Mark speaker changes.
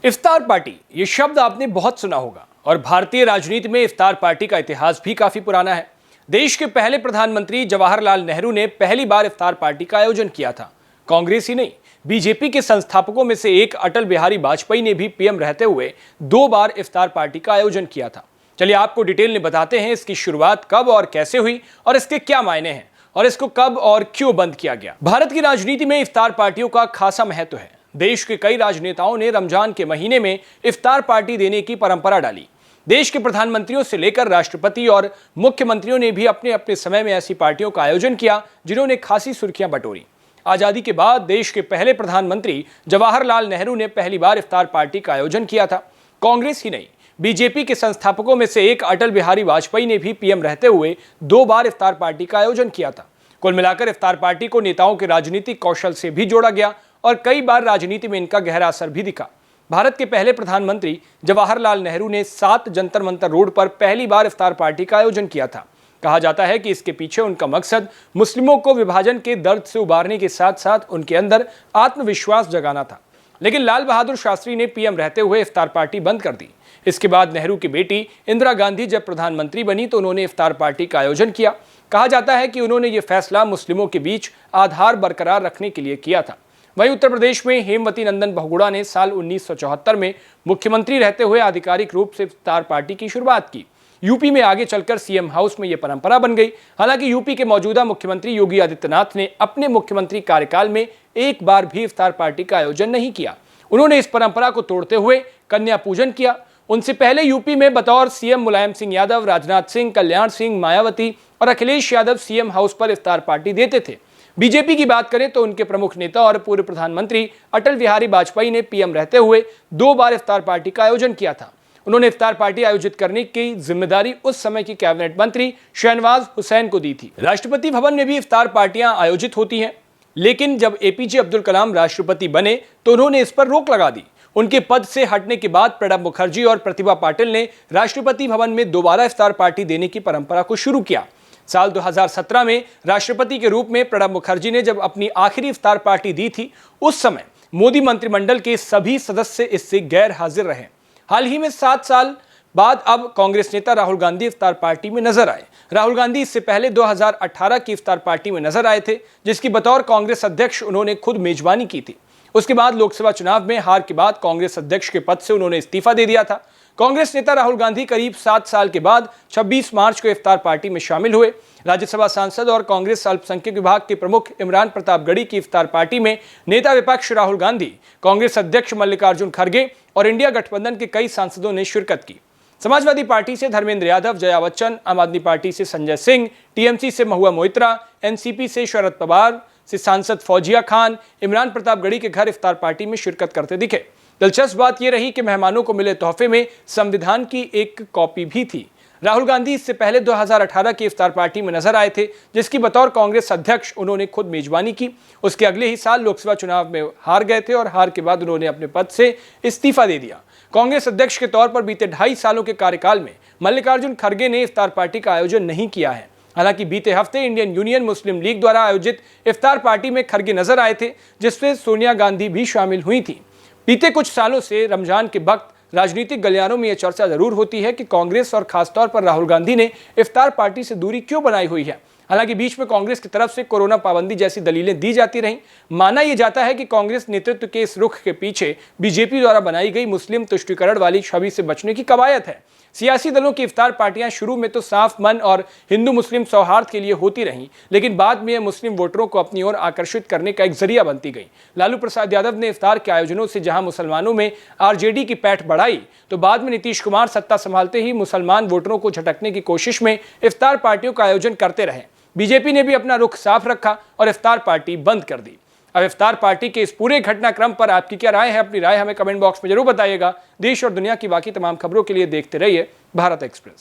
Speaker 1: इफ्तार party ये शब्द आपने बहुत सुना होगा और भारतीय राजनीति में इफ्तार पार्टी का इतिहास भी काफी पुराना है। देश के पहले प्रधानमंत्री जवाहरलाल नेहरू ने पहली बार इफ्तार पार्टी का आयोजन किया था। कांग्रेस ही नहीं, बीजेपी के संस्थापकों में से एक अटल बिहारी वाजपेयी ने भी पीएम रहते हुए 2 बार इफ्तार पार्टी का आयोजन किया था। चलिए आपको डिटेल में बताते हैं इसकी शुरुआत कब और कैसे हुई और इसके क्या मायने हैं और इसको कब और क्यों बंद किया गया। भारत की राजनीति में इफ्तार पार्टियों का खासा महत्व है। देश के कई राजनेताओं ने रमजान के महीने में इफ्तार पार्टी देने की परंपरा डाली। देश के प्रधानमंत्रियों से लेकर राष्ट्रपति और मुख्यमंत्रियों ने भी अपने अपने समय में ऐसी पार्टियों का आयोजन किया जिन्होंने खासी सुर्खियां बटोरी। आजादी के बाद देश के पहले प्रधानमंत्री जवाहरलाल नेहरू ने पहली बार इफ्तार पार्टी का आयोजन किया था। कांग्रेस ही नहीं, बीजेपी के संस्थापकों में से एक अटल बिहारी वाजपेयी ने भी पीएम रहते हुए 2 बार इफ्तार पार्टी का आयोजन किया था। कुल मिलाकर इफ्तार पार्टी को नेताओं के राजनीतिक कौशल से भी जोड़ा गया और कई बार राजनीति में इनका गहरा असर भी दिखा। भारत के पहले प्रधानमंत्री जवाहरलाल नेहरू ने 7 जंतर मंतर रोड पर पहली बार इफ्तार पार्टी का आयोजन किया था। कहा जाता है कि इसके पीछे उनका मकसद मुस्लिमों को विभाजन के दर्द से उबारने के साथ साथ उनके अंदर आत्मविश्वास जगाना था। लेकिन लाल बहादुर शास्त्री ने पीएम रहते हुए इफ्तार पार्टी बंद कर दी। इसके बाद नेहरू की बेटी इंदिरा गांधी जब प्रधानमंत्री बनी तो उन्होंने इफ्तार पार्टी का आयोजन किया। कहा जाता है कि उन्होंने ये फैसला मुस्लिमों के बीच आधार बरकरार रखने के लिए किया था। वहीं उत्तर प्रदेश में हेमवती नंदन बहुगुणा ने साल 1974 में मुख्यमंत्री रहते हुए आधिकारिक रूप से इफ्तार पार्टी की शुरुआत की। यूपी में आगे चलकर सीएम हाउस में यह परंपरा बन गई। हालांकि यूपी के मौजूदा मुख्यमंत्री योगी आदित्यनाथ ने अपने मुख्यमंत्री कार्यकाल में एक बार भी इफ्तार पार्टी का आयोजन नहीं किया। उन्होंने इस परंपरा को तोड़ते हुए कन्या पूजन किया। उनसे पहले यूपी में बतौर सीएम मुलायम सिंह यादव, राजनाथ सिंह, कल्याण सिंह, मायावती और अखिलेश यादव सीएम हाउस पर इफ्तार पार्टी देते थे। बीजेपी की बात करें तो उनके प्रमुख नेता और पूर्व प्रधानमंत्री अटल बिहारी वाजपेयी ने पीएम रहते हुए 2 बार इफ्तार पार्टी का आयोजन किया था। उन्होंने इफ्तार पार्टी आयोजित करने की जिम्मेदारी उस समय की कैबिनेट मंत्री शहनवाज हुसैन को दी थी। राष्ट्रपति भवन में भी इफ्तार पार्टियां आयोजित होती हैं, लेकिन जब एपीजे अब्दुल कलाम राष्ट्रपति बने तो उन्होंने इस पर रोक लगा दी। उनके पद से हटने के बाद प्रणब मुखर्जी और प्रतिभा पाटिल ने राष्ट्रपति भवन में दोबारा इफ्तार पार्टी देने की परंपरा को शुरू किया। साल 2017 में राष्ट्रपति के रूप में प्रणब मुखर्जी ने जब अपनी आखिरी इफ्तार पार्टी दी थी, उस समय मोदी मंत्रिमंडल के सभी सदस्य इससे गैर हाजिर रहे। हाल ही में 7 साल बाद अब कांग्रेस नेता राहुल गांधी इफ्तार पार्टी में नजर आए। राहुल गांधी इससे पहले 2018 की इफ्तार पार्टी में नजर आए थे, जिसकी बतौर कांग्रेस अध्यक्ष उन्होंने खुद मेजबानी की थी। उसके बाद लोकसभा चुनाव में हार के बाद कांग्रेस अध्यक्ष के पद से उन्होंने इस्तीफा दे दिया था। कांग्रेस नेता राहुल गांधी करीब 7 साल के बाद 26 मार्च को इफ्तार पार्टी में शामिल हुए। राज्यसभा सांसद और कांग्रेस अल्पसंख्यक विभाग के प्रमुख इमरान प्रतापगढ़ी की इफ्तार पार्टी में नेता विपक्ष राहुल गांधी, कांग्रेस अध्यक्ष मल्लिकार्जुन खड़गे और इंडिया गठबंधन के कई सांसदों ने शिरकत की। समाजवादी पार्टी से धर्मेंद्र यादव, जया बच्चन, आम आदमी पार्टी से संजय सिंह, टीएमसी से महुआ मोइत्रा, एनसीपी से शरद पवार से सांसद फौजिया खान इमरान प्रतापगढ़ी के घर इफ्तार पार्टी में शिरकत करते दिखे। दिलचस्प बात यह रही कि मेहमानों को मिले तोहफे में संविधान की एक कॉपी भी थी। राहुल गांधी इससे पहले 2018 की इफ्तार पार्टी में नजर आए थे, जिसकी बतौर कांग्रेस अध्यक्ष उन्होंने खुद मेजबानी की। उसके अगले ही साल लोकसभा चुनाव में हार गए थे और हार के बाद उन्होंने अपने पद से इस्तीफा दे दिया। कांग्रेस अध्यक्ष के तौर पर बीते 2.5 सालों के कार्यकाल में मल्लिकार्जुन खड़गे ने इफ्तार पार्टी का आयोजन नहीं किया है। हालांकि बीते हफ्ते इंडियन यूनियन मुस्लिम लीग द्वारा आयोजित इफ्तार पार्टी में खड़गे नजर आए थे, जिसमें सोनिया गांधी भी शामिल हुई थी। बीते कुछ सालों से रमजान के वक्त राजनीतिक गलियारों में यह चर्चा जरूर होती है कि कांग्रेस और खासतौर पर राहुल गांधी ने इफ्तार पार्टी से दूरी क्यों बनाई हुई है। हालांकि बीच में कांग्रेस की तरफ से कोरोना पाबंदी जैसी दलीलें दी जाती रहीं। माना यह जाता है कि कांग्रेस नेतृत्व के इस रुख के पीछे बीजेपी द्वारा बनाई गई मुस्लिम तुष्टीकरण वाली छवि से बचने की कवायद है। सियासी दलों की इफ्तार पार्टियां शुरू में तो साफ मन और हिंदू मुस्लिम सौहार्द के लिए होती रहीं, लेकिन बाद में यह मुस्लिम वोटरों को अपनी ओर आकर्षित करने का एक जरिया बनती गई। लालू प्रसाद यादव ने इफ्तार के आयोजनों से जहां मुसलमानों में आरजेडी की पैठ बढ़ाई, तो बाद में नीतीश कुमार सत्ता संभालते ही मुसलमान वोटरों को झटकने की कोशिश में इफ्तार पार्टियों का आयोजन करते रहे। बीजेपी ने भी अपना रुख साफ रखा और इफ्तार पार्टी बंद कर दी। अब इफ्तार पार्टी के इस पूरे घटनाक्रम पर आपकी क्या राय है? अपनी राय हमें कमेंट बॉक्स में जरूर बताइएगा। देश और दुनिया की बाकी तमाम खबरों के लिए देखते रहिए भारत एक्सप्रेस।